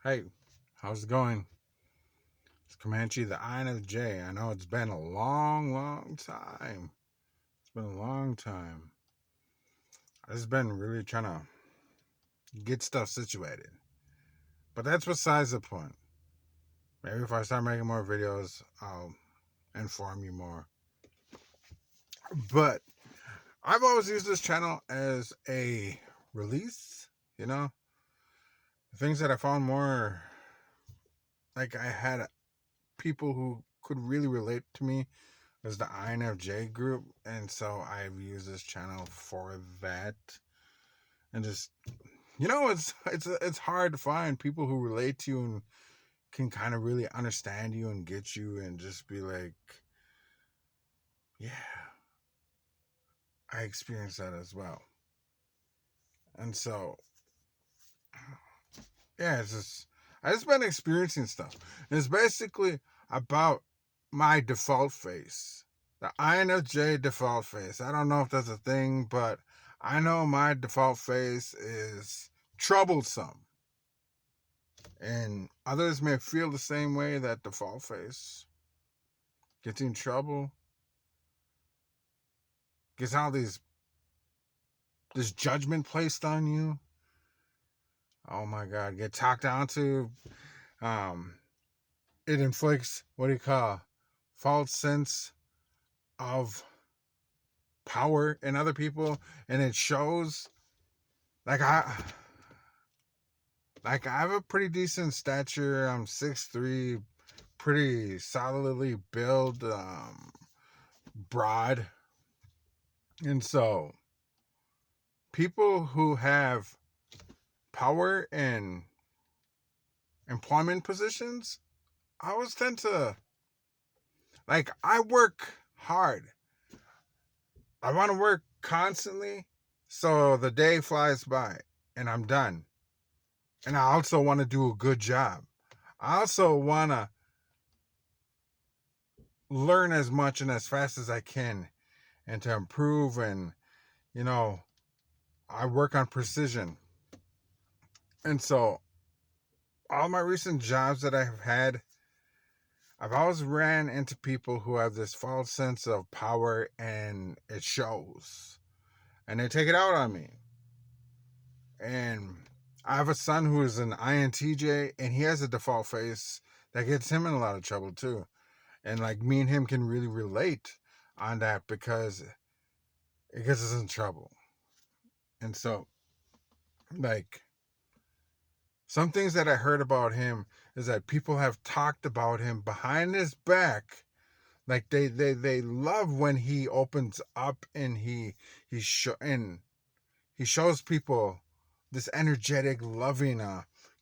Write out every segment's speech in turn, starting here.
Hey, how's it going? It's Comanche, the INFJ. I know it's been a long time. It's been a long time. I've just been really trying to get stuff situated. But that's besides the point. Maybe if I start making more videos, I'll inform you more. But I've always used this channel as a release, you know? Things that I found more like I had people who could really relate to me was the INFJ group, and so I've used this channel for that. And just it's hard to find people who relate to you and can kind of really understand you and get you and just be like, yeah, I experienced that as well. And so yeah, it's just I just been experiencing stuff. And it's basically about my default face. The INFJ default face. I don't know if that's a thing, but I know my default face is troublesome. And others may feel the same way, that default face gets in trouble, gets all this judgment placed on you. Oh my God, get talked down to. Um, it inflicts what do you call false sense of power in other people, and it shows. Like I have a pretty decent stature. I'm 6'3", pretty solidly built, broad, and so people who have power in employment positions, I always tend to like. I work hard. I want to work constantly, so the day flies by and I'm done. And I also want to do a good job. I also want to learn as much and as fast as I can and to improve. And, you know, I work on precision. And so, all my recent jobs that I've had, I've always ran into people who have this false sense of power and it shows. And they take it out on me. And I have a son who is an INTJ and he has a default face that gets him in a lot of trouble too. And like me and him can really relate on that because it gets us in trouble. And so, like, some things that I heard about him is that people have talked about him behind his back. Like they love when he opens up and he shows people this energetic, loving,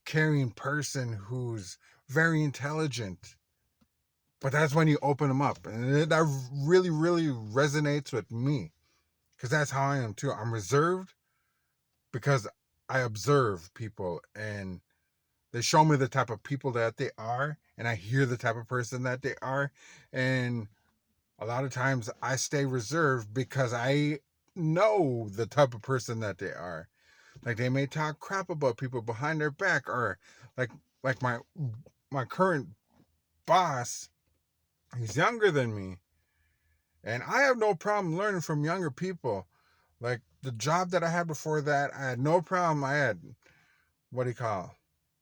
caring person who's very intelligent. But that's when you open him up, and that really resonates with me because that's how I am too. I'm reserved because I observe people and they show me the type of people that they are, and I hear the type of person that they are. And a lot of times I stay reserved because I know the type of person that they are. Like they may talk crap about people behind their back, or like like my current boss, he's younger than me, and I have no problem learning from younger people. Like the job that I had before that, I had no problem. I had, what do you call,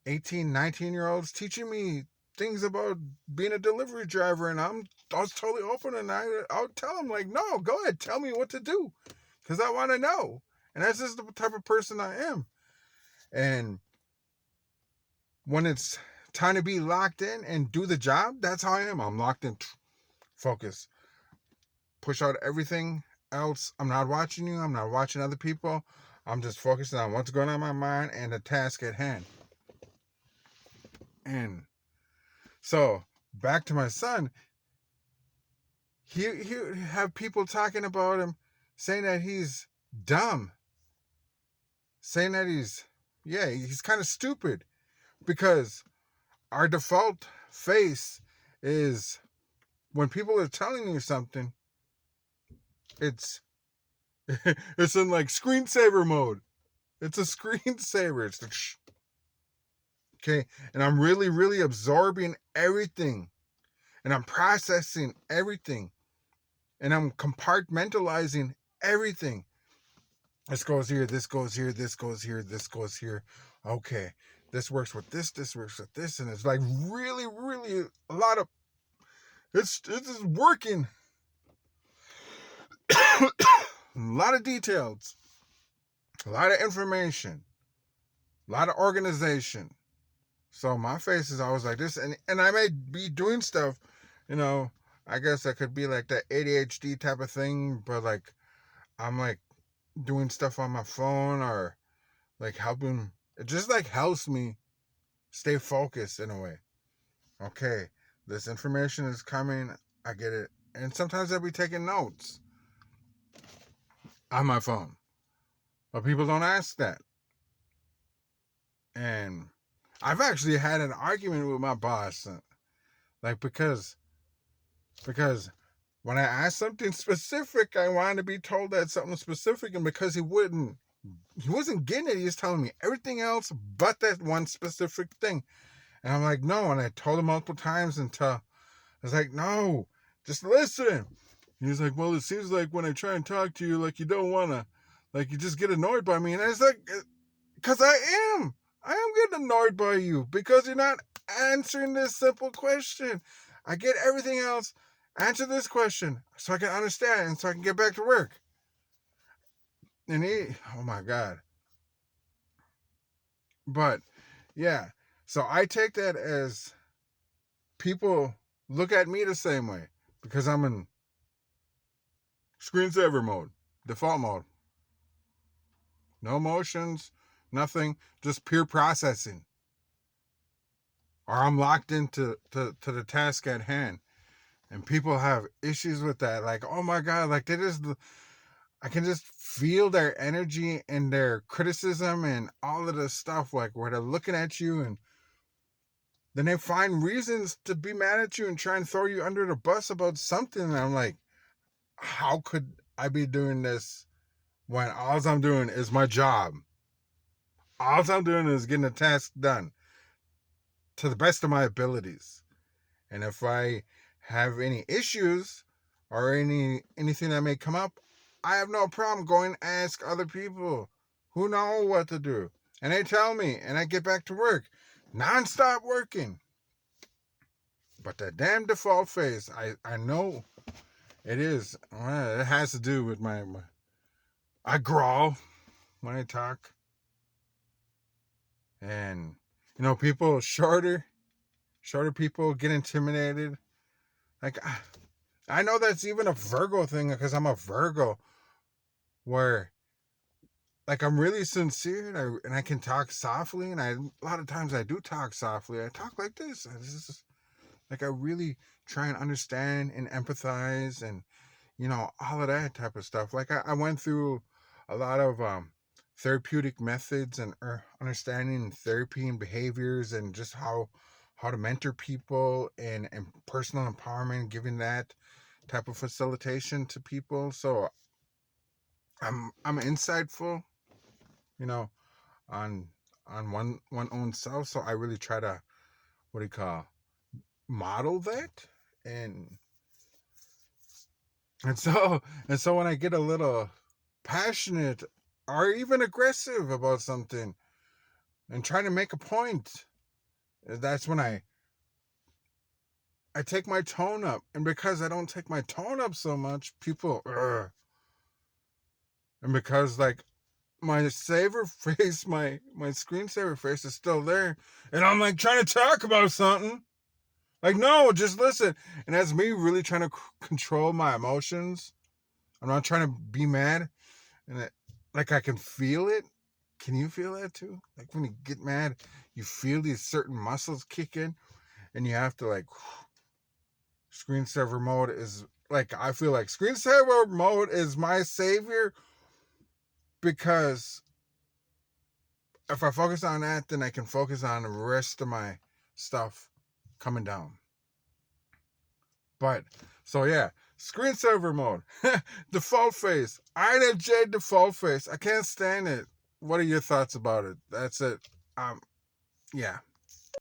18, 19-year-olds teaching me things about being a delivery driver, and I was totally open, and I'll tell them like, no, go ahead, tell me what to do, because I want to know. And that's just the type of person I am. And when it's time to be locked in and do the job, that's how I am. I'm locked in, focus, push out everything else. I'm not watching you. I'm not watching other people. I'm just focusing on what's going on in my mind and the task at hand. And so back to my son, he have people talking about him, saying that he's dumb, saying that he's kind of stupid, because our default face is, when people are telling you something, it's it's in like screensaver mode. It's a screensaver. It's like, shh, Okay. And I'm really, really absorbing everything. And I'm processing everything. And I'm compartmentalizing everything. This goes here, this goes here, this goes here, this goes here. Okay. This works with this works with this. And it's like really, really a lot of it's working. A lot of details, a lot of information, a lot of organization. So my face is always like this, and I may be doing stuff, you know, I guess that could be like that ADHD type of thing, but like I'm like doing stuff on my phone or like helping, it just like helps me stay focused in a way. Okay, this information is coming, I get it. And sometimes I'll be taking notes on my phone, but people don't ask that. And I've actually had an argument with my boss, like because when I asked something specific, I wanted to be told that something specific, and because he wasn't getting it, he was telling me everything else but that one specific thing. And I'm like, no, and I told him multiple times until I was like, no, just listen. He was like, well, it seems like when I try and talk to you, like you don't want to, like you just get annoyed by me. And I was like, because I am getting annoyed by you because you're not answering this simple question. I get everything else. Answer this question so I can understand and so I can get back to work. And oh my God. But yeah, so I take that as people look at me the same way because I'm in screensaver mode, default mode. No emotions, nothing, just pure processing. Or I'm locked into the task at hand. And people have issues with that. Like, oh my God, like I can just feel their energy and their criticism and all of this stuff, like where they're looking at you and then they find reasons to be mad at you and try and throw you under the bus about something. And I'm like, how could I be doing this when all I'm doing is my job? All I'm doing is getting a task done to the best of my abilities. And if I have any issues or anything that may come up, I have no problem going and ask other people who know what to do. And they tell me, and I get back to work. Non-stop working. But that damn default face, I know it is. It has to do with my I growl when I talk. And, people shorter people get intimidated. Like, I know that's even a Virgo thing because I'm a Virgo where, like, I'm really sincere and I can talk softly. And a lot of times I do talk softly. I talk like this. Like, I really try and understand and empathize and, all of that type of stuff. Like, I went through a lot of therapeutic methods and understanding therapy and behaviors and just how to mentor people and personal empowerment, giving that type of facilitation to people. So I'm insightful, on one own self. So I really try to model that and so when I get a little passionate or even aggressive about something and trying to make a point, that's when I take my tone up. And because I don't take my tone up so much, people and because like my saver face, my screensaver face is still there, and I'm like trying to talk about something. Like, no, just listen. And that's me really trying to control my emotions. I'm not trying to be mad. And like I can feel it. Can you feel that too? Like when you get mad, you feel these certain muscles kick in and you have to like, screensaver mode is like, I feel like screensaver mode is my savior because if I focus on that, then I can focus on the rest of my stuff coming down. But so yeah, screensaver mode, default face, INFJ default face. I can't stand it. What are your thoughts about it? That's it. Yeah.